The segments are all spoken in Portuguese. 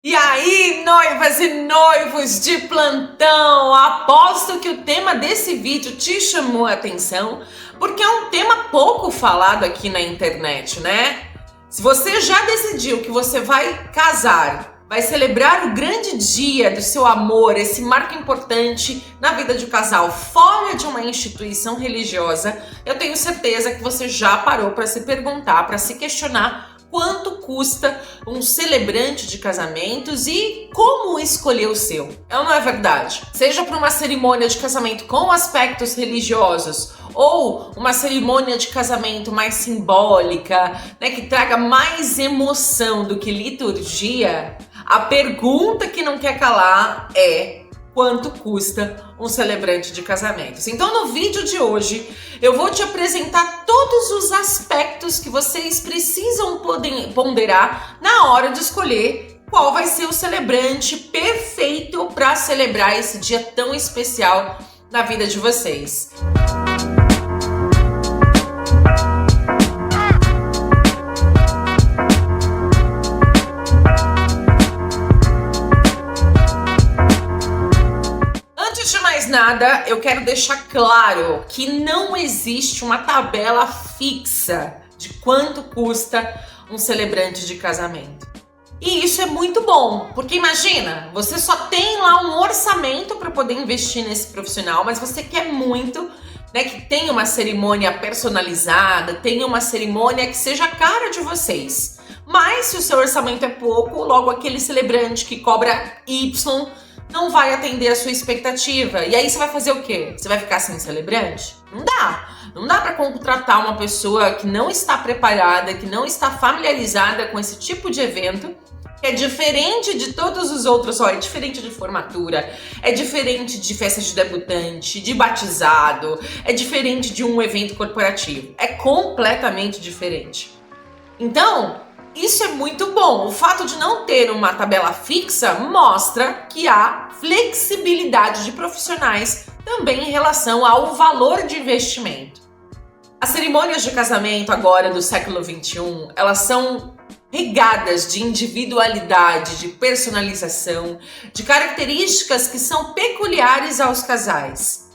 E aí, noivas e noivos de plantão, aposto que o tema desse vídeo te chamou a atenção, porque é um tema pouco falado aqui na internet, né? Se você já decidiu que você vai casar, vai celebrar o grande dia do seu amor, esse marco importante na vida de um casal fora de uma instituição religiosa, eu tenho certeza que você já parou para se perguntar, para se questionar quanto custa um celebrante de casamentos e como escolher o seu. É ou não é verdade? Seja para uma cerimônia de casamento com aspectos religiosos ou uma cerimônia de casamento mais simbólica, né, que traga mais emoção do que liturgia, a pergunta que não quer calar é: quanto custa um celebrante de casamentos? Então, no vídeo de hoje, eu vou te apresentar todos os aspectos que vocês precisam ponderar na hora de escolher qual vai ser o celebrante perfeito para celebrar esse dia tão especial na vida de vocês. Nada, eu quero deixar claro que não existe uma tabela fixa de quanto custa um celebrante de casamento. E isso é muito bom, porque imagina, você só tem lá um orçamento para poder investir nesse profissional, mas você quer muito, né, que tenha uma cerimônia personalizada, tenha uma cerimônia que seja a cara de vocês. Mas se o seu orçamento é pouco, logo aquele celebrante que cobra Y não vai atender a sua expectativa. E aí você vai fazer o quê? Você vai ficar sem celebrante? Não dá. Não dá para contratar uma pessoa que não está preparada, que não está familiarizada com esse tipo de evento, que é diferente de todos os outros. É diferente de formatura, é diferente de festa de debutante, de batizado, é diferente de um evento corporativo. É completamente diferente. Então, isso é muito bom. O fato de não ter uma tabela fixa mostra que há flexibilidade de profissionais também em relação ao valor de investimento. As cerimônias de casamento agora do século XXI, elas são regadas de individualidade, de personalização, de características que são peculiares aos casais.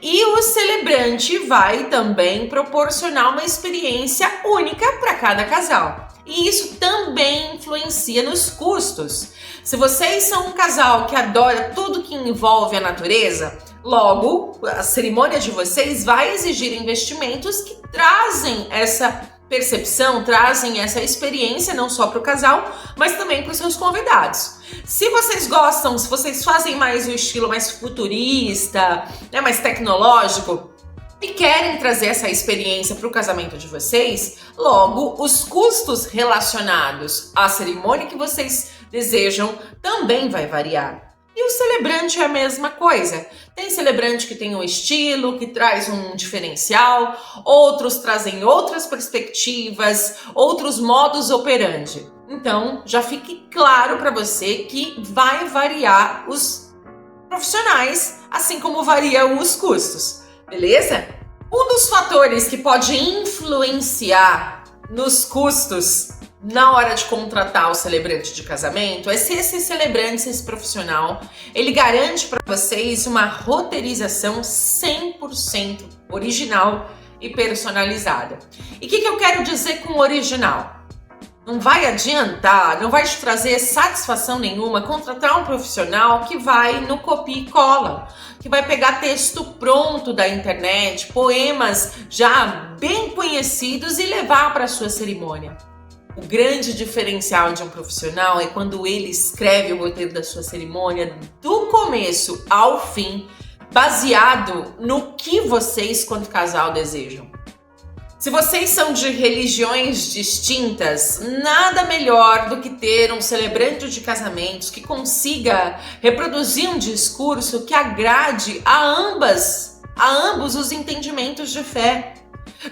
E o celebrante vai também proporcionar uma experiência única para cada casal. E isso também influencia nos custos. Se vocês são um casal que adora tudo que envolve a natureza, logo a cerimônia de vocês vai exigir investimentos que trazem essa percepção, trazem essa experiência não só para o casal, mas também para os seus convidados. Se vocês gostam, se vocês fazem mais o estilo mais futurista, né, mais tecnológico, e querem trazer essa experiência para o casamento de vocês, logo os custos relacionados à cerimônia que vocês desejam também vai variar. E o celebrante é a mesma coisa. Tem celebrante que tem um estilo, que traz um diferencial, outros trazem outras perspectivas, outros modus operandi. Então, já fique claro para você que vai variar os profissionais, assim como variam os custos. Beleza? Um dos fatores que pode influenciar nos custos na hora de contratar o celebrante de casamento é se esse celebrante, esse profissional, ele garante para vocês uma roteirização 100% original e personalizada. E o que eu quero dizer com original? Não vai adiantar, não vai te trazer satisfação nenhuma contratar um profissional que vai no copia e cola, que vai pegar texto pronto da internet, poemas já bem conhecidos e levar para a sua cerimônia. O grande diferencial de um profissional é quando ele escreve o roteiro da sua cerimônia do começo ao fim, baseado no que vocês, quanto casal, desejam. Se vocês são de religiões distintas, nada melhor do que ter um celebrante de casamentos que consiga reproduzir um discurso que agrade a ambos os entendimentos de fé,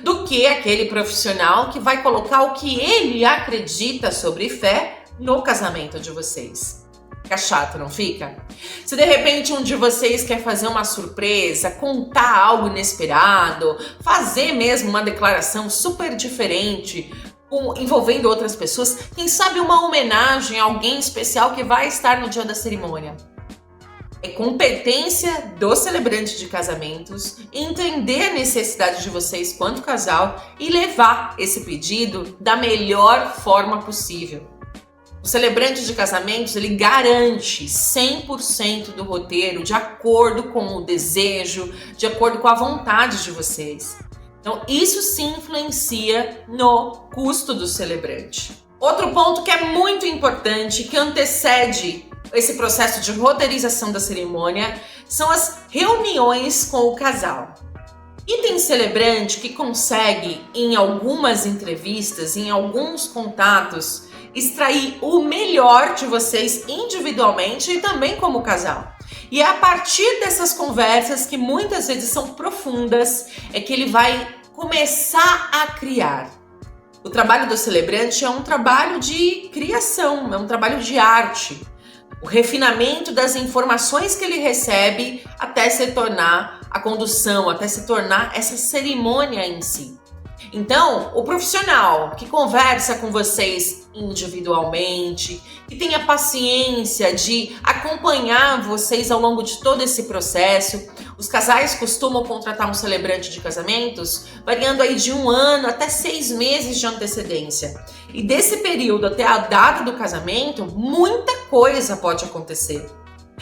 do que aquele profissional que vai colocar o que ele acredita sobre fé no casamento de vocês. Fica chato, não fica? Se de repente um de vocês quer fazer uma surpresa, contar algo inesperado, fazer mesmo uma declaração super diferente, envolvendo outras pessoas, quem sabe uma homenagem a alguém especial que vai estar no dia da cerimônia. É competência do celebrante de casamentos entender a necessidade de vocês quanto casal e levar esse pedido da melhor forma possível. O celebrante de casamentos, ele garante 100% do roteiro de acordo com o desejo, de acordo com a vontade de vocês. Então, isso sim influencia no custo do celebrante. Outro ponto que é muito importante, que antecede esse processo de roteirização da cerimônia, são as reuniões com o casal. E tem celebrante que consegue, em algumas entrevistas, em alguns contatos, extrair o melhor de vocês individualmente e também como casal. E é a partir dessas conversas, que muitas vezes são profundas, é que ele vai começar a criar. O trabalho do celebrante é um trabalho de criação, é um trabalho de arte. O refinamento das informações que ele recebe até se tornar a condução, até se tornar essa cerimônia em si. Então, o profissional que conversa com vocês individualmente, que tenha paciência de acompanhar vocês ao longo de todo esse processo. Os casais costumam contratar um celebrante de casamentos variando aí de 1 ano até 6 meses de antecedência. E desse período até a data do casamento, muita coisa pode acontecer.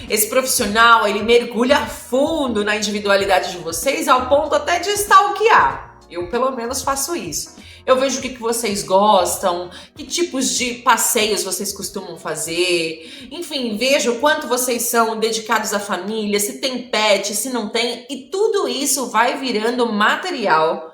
Esse profissional, ele mergulha a fundo na individualidade de vocês ao ponto até de stalkear. Eu, pelo menos, faço isso. Eu vejo o que vocês gostam, que tipos de passeios vocês costumam fazer. Enfim, vejo o quanto vocês são dedicados à família, se tem pet, se não tem. E tudo isso vai virando material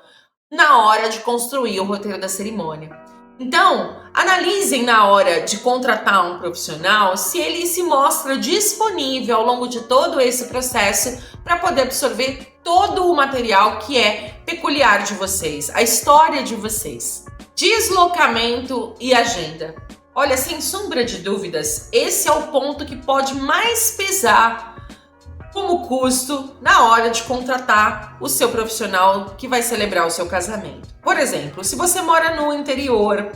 na hora de construir o roteiro da cerimônia. Então, analisem na hora de contratar um profissional se ele se mostra disponível ao longo de todo esse processo para poder absorver todo o material que é peculiar de vocês, a história de vocês. Deslocamento e agenda. Olha, sem sombra de dúvidas, esse é o ponto que pode mais pesar como custo na hora de contratar o seu profissional que vai celebrar o seu casamento. Por exemplo, se você mora no interior,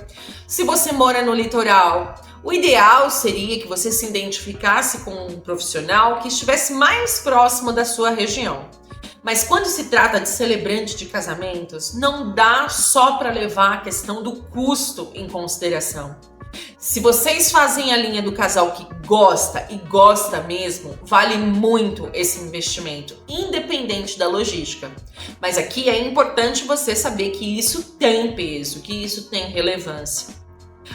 se você mora no litoral, o ideal seria que você se identificasse com um profissional que estivesse mais próximo da sua região. Mas quando se trata de celebrante de casamentos, não dá só para levar a questão do custo em consideração. Se vocês fazem a linha do casal que gosta e gosta mesmo, vale muito esse investimento, independente da logística. Mas aqui é importante você saber que isso tem peso, que isso tem relevância.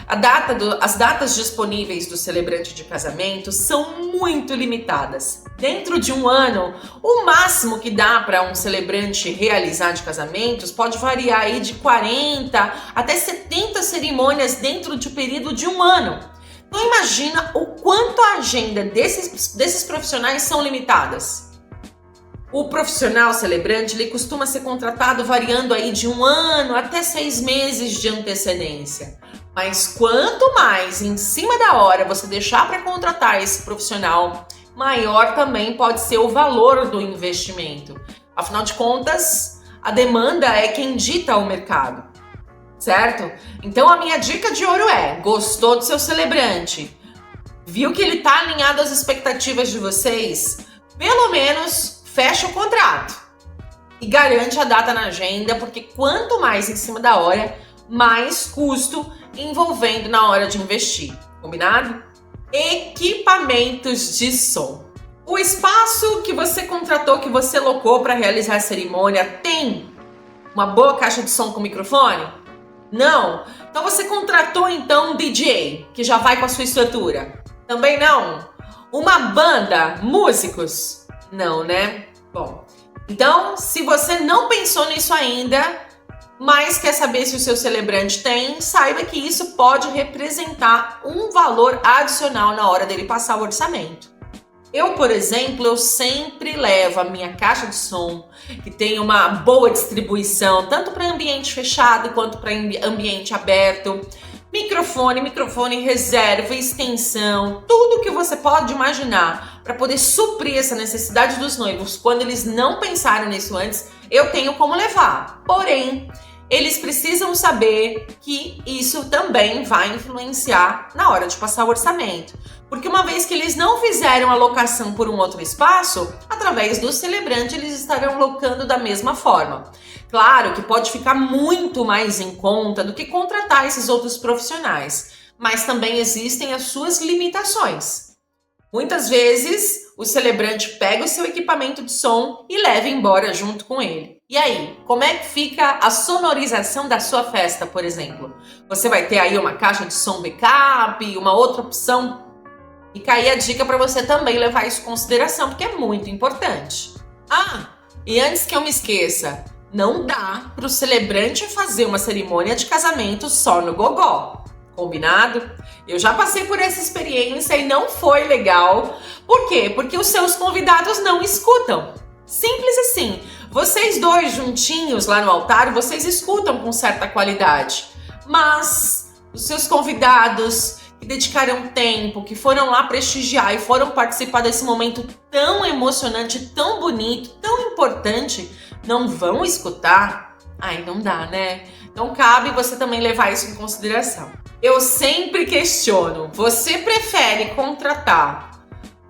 As datas disponíveis do celebrante de casamento são muito limitadas. Dentro de 1 ano, o máximo que dá para um celebrante realizar de casamentos pode variar aí de 40 até 70 cerimônias dentro de um período de 1 ano. Então imagina o quanto a agenda desses profissionais são limitadas. O profissional celebrante, ele costuma ser contratado variando aí de 1 ano até 6 meses de antecedência. Mas quanto mais em cima da hora você deixar para contratar esse profissional, maior também pode ser o valor do investimento. Afinal de contas, a demanda é quem dita o mercado, certo? Então a minha dica de ouro é: gostou do seu celebrante? Viu que ele está alinhado às expectativas de vocês? Pelo menos fecha o contrato e garante a data na agenda, porque quanto mais em cima da hora, mais custo envolvendo na hora de investir, combinado? Equipamentos de som. O espaço que você contratou, que você locou para realizar a cerimônia, tem uma boa caixa de som com microfone? Não? Então você contratou então um DJ, que já vai com a sua estrutura? Também não? Uma banda? Músicos? Não, né? Bom, então se você não pensou nisso ainda, mas quer saber se o seu celebrante tem, saiba que isso pode representar um valor adicional na hora dele passar o orçamento. Eu, por exemplo, eu sempre levo a minha caixa de som, que tem uma boa distribuição, tanto para ambiente fechado quanto para ambiente aberto. Microfone, reserva, extensão, tudo que você pode imaginar para poder suprir essa necessidade dos noivos quando eles não pensaram nisso antes, eu tenho como levar. Porém, eles precisam saber que isso também vai influenciar na hora de passar o orçamento. Porque uma vez que eles não fizeram a locação por um outro espaço, através do celebrante eles estarão locando da mesma forma. Claro que pode ficar muito mais em conta do que contratar esses outros profissionais, mas também existem as suas limitações. Muitas vezes o celebrante pega o seu equipamento de som e leva embora junto com ele. E aí, como é que fica a sonorização da sua festa, por exemplo? Você vai ter aí uma caixa de som backup, uma outra opção? Fica aí a dica para você também levar isso em consideração, porque é muito importante. E antes que eu me esqueça, não dá para o celebrante fazer uma cerimônia de casamento só no gogó. Combinado? Eu já passei por essa experiência e não foi legal. Por quê? Porque os seus convidados não escutam. Simples assim. Vocês dois juntinhos lá no altar, vocês escutam com certa qualidade. Mas os seus convidados que dedicaram tempo, que foram lá prestigiar e foram participar desse momento tão emocionante, tão bonito, tão importante, não vão escutar? Ai, não dá, né? Então cabe você também levar isso em consideração. Eu sempre questiono, você prefere contratar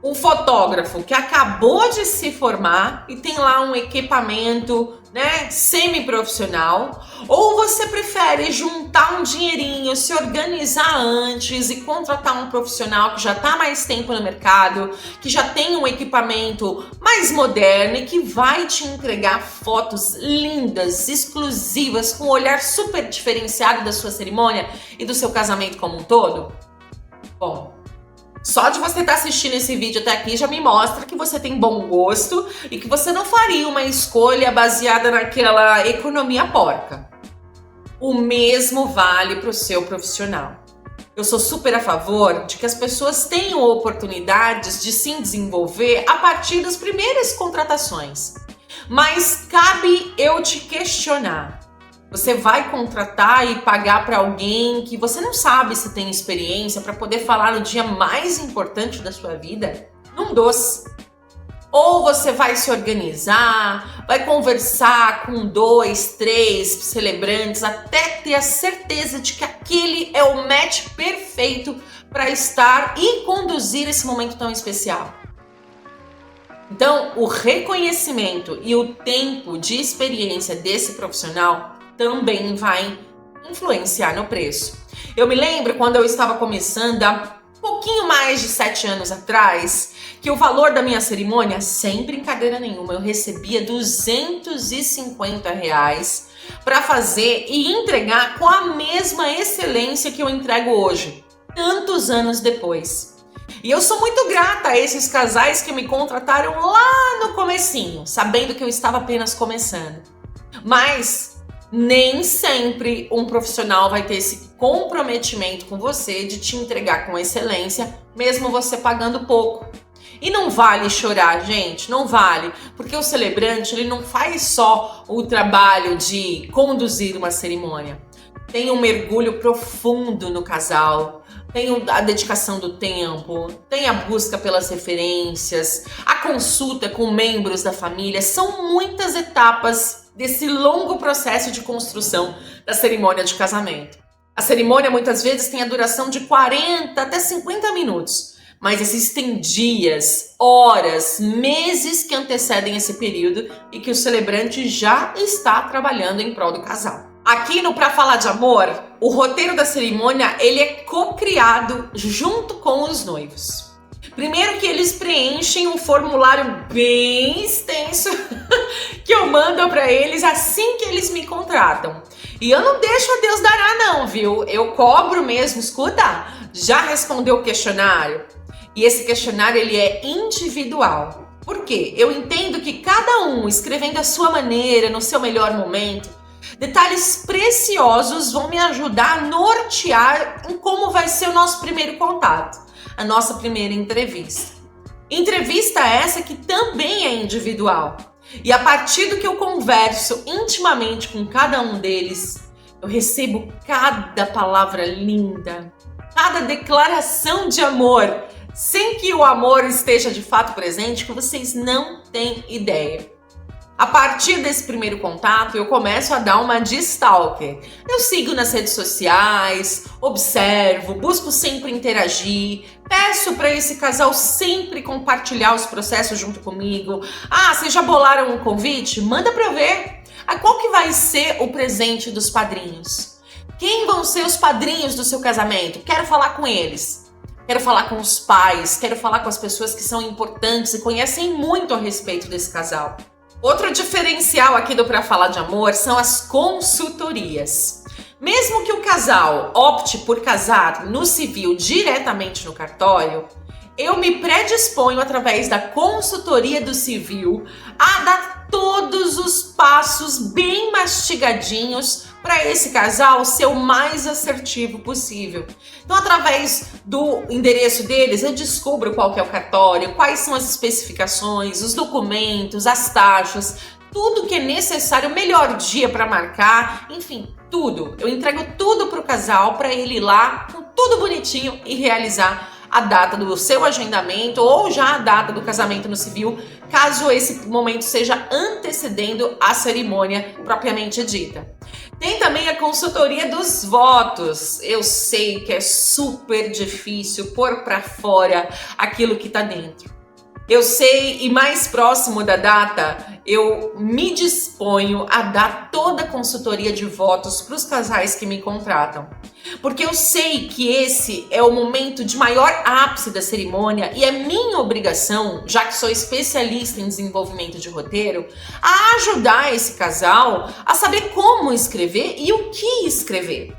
um fotógrafo que acabou de se formar e tem lá um equipamento, semi-profissional, ou você prefere juntar um dinheirinho, se organizar antes e contratar um profissional que já está há mais tempo no mercado, que já tem um equipamento mais moderno e que vai te entregar fotos lindas, exclusivas, com um olhar super diferenciado da sua cerimônia e do seu casamento como um todo? Bom, só de você estar assistindo esse vídeo até aqui já me mostra que você tem bom gosto e que você não faria uma escolha baseada naquela economia porca. O mesmo vale para o seu profissional. Eu sou super a favor de que as pessoas tenham oportunidades de se desenvolver a partir das primeiras contratações. Mas cabe eu te questionar. Você vai contratar e pagar para alguém que você não sabe se tem experiência para poder falar no dia mais importante da sua vida? Num doce. Ou você vai se organizar, vai conversar com 2, 3 celebrantes até ter a certeza de que aquele é o match perfeito para estar e conduzir esse momento tão especial. Então, o reconhecimento e o tempo de experiência desse profissional também vai influenciar no preço. Eu me lembro quando eu estava começando há pouquinho mais de 7 anos atrás, que o valor da minha cerimônia, sem brincadeira nenhuma, eu recebia R$250 para fazer e entregar com a mesma excelência que eu entrego hoje, tantos anos depois. E eu sou muito grata a esses casais que me contrataram lá no comecinho, sabendo que eu estava apenas começando. Mas nem sempre um profissional vai ter esse comprometimento com você de te entregar com excelência, mesmo você pagando pouco. E não vale chorar, gente, não vale, porque o celebrante ele não faz só o trabalho de conduzir uma cerimônia. Tem um mergulho profundo no casal, tem a dedicação do tempo, tem a busca pelas referências, a consulta com membros da família, são muitas etapas desse longo processo de construção da cerimônia de casamento. A cerimônia muitas vezes tem a duração de 40 até 50 minutos, mas existem dias, horas, meses que antecedem esse período e que o celebrante já está trabalhando em prol do casal. Aqui no Pra Falar de Amor, o roteiro da cerimônia ele é co-criado junto com os noivos. Primeiro que eles preenchem um formulário bem extenso que eu mando para eles assim que eles me contratam. E eu não deixo a Deus dará não, viu? Eu cobro mesmo, escuta, já respondeu o questionário? E esse questionário ele é individual. Por quê? Eu entendo que cada um escrevendo a sua maneira, no seu melhor momento, detalhes preciosos vão me ajudar a nortear em como vai ser o nosso primeiro contato, a nossa primeira entrevista. Entrevista essa que também é individual. E a partir do que eu converso intimamente com cada um deles, eu recebo cada palavra linda, cada declaração de amor, sem que o amor esteja de fato presente, que vocês não têm ideia. A partir desse primeiro contato, eu começo a dar uma de stalker. Eu sigo nas redes sociais, observo, busco sempre interagir, peço para esse casal sempre compartilhar os processos junto comigo. Ah, vocês já bolaram um convite? Manda para eu ver. Ah, qual que vai ser o presente dos padrinhos? Quem vão ser os padrinhos do seu casamento? Quero falar com eles. Quero falar com os pais, quero falar com as pessoas que são importantes e conhecem muito a respeito desse casal. Outro diferencial aqui do Pra Falar de Amor são as consultorias. Mesmo que o casal opte por casar no civil diretamente no cartório, eu me predisponho através da consultoria do civil a dar todos os passos bem mastigadinhos para esse casal ser o mais assertivo possível. Então, através do endereço deles, eu descubro qual que é o cartório, quais são as especificações, os documentos, as taxas, tudo que é necessário, o melhor dia para marcar, enfim, tudo. Eu entrego tudo para o casal, para ele ir lá, com tudo bonitinho e realizar a data do seu agendamento ou já a data do casamento no civil, caso esse momento seja antecedendo a cerimônia propriamente dita. Tem também a consultoria dos votos. Eu sei que é super difícil pôr para fora aquilo que está dentro. Eu sei, e mais próximo da data, eu me disponho a dar toda a consultoria de votos para os casais que me contratam. Porque eu sei que esse é o momento de maior ápice da cerimônia e é minha obrigação, já que sou especialista em desenvolvimento de roteiro, a ajudar esse casal a saber como escrever e o que escrever.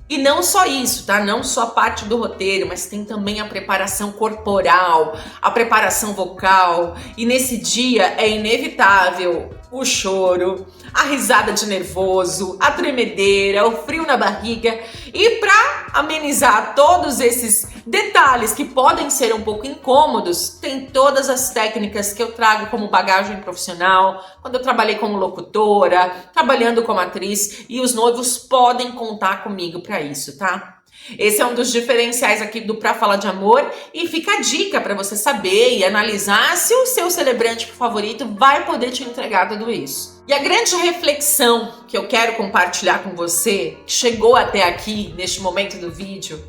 E não só isso, tá? Não só a parte do roteiro, mas tem também a preparação corporal, a preparação vocal. E nesse dia é inevitável o choro, a risada de nervoso, a tremedeira, o frio na barriga. E para amenizar todos esses detalhes que podem ser um pouco incômodos, tem todas as técnicas que eu trago como bagagem profissional, quando eu trabalhei como locutora, trabalhando como atriz, e os noivos podem contar comigo para isso, tá? Esse é um dos diferenciais aqui do Pra Falar de Amor e fica a dica para você saber e analisar se o seu celebrante favorito vai poder te entregar tudo isso. E a grande reflexão que eu quero compartilhar com você, que chegou até aqui neste momento do vídeo,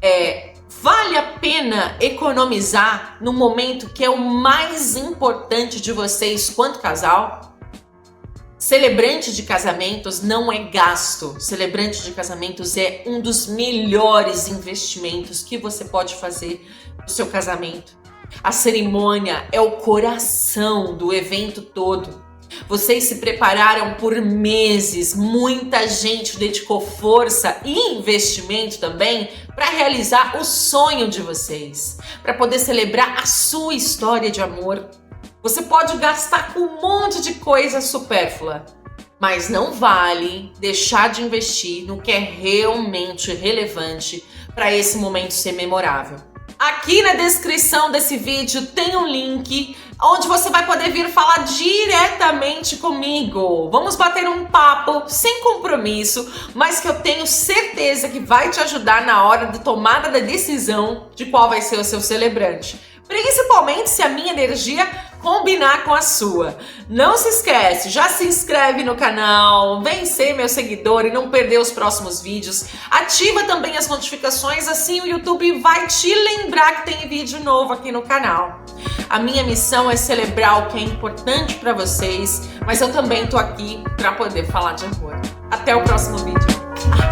é: vale a pena economizar no momento que é o mais importante de vocês quanto casal? Celebrante de casamentos não é gasto. Celebrante de casamentos é um dos melhores investimentos que você pode fazer no seu casamento. A cerimônia é o coração do evento todo. Vocês se prepararam por meses, muita gente dedicou força e investimento também para realizar o sonho de vocês, para poder celebrar a sua história de amor. Você pode gastar com um monte de coisa supérflua, mas não vale deixar de investir no que é realmente relevante para esse momento ser memorável. Aqui na descrição desse vídeo tem um link onde você vai poder vir falar diretamente comigo. Vamos bater um papo sem compromisso, mas que eu tenho certeza que vai te ajudar na hora de tomada da decisão de qual vai ser o seu celebrante. Principalmente se a minha energia combinar com a sua. Não se esquece, já se inscreve no canal, vem ser meu seguidor e não perder os próximos vídeos. Ativa também as notificações, assim o YouTube vai te lembrar que tem vídeo novo aqui no canal. A minha missão é celebrar o que é importante para vocês, mas eu também tô aqui para poder falar de amor. Até o próximo vídeo.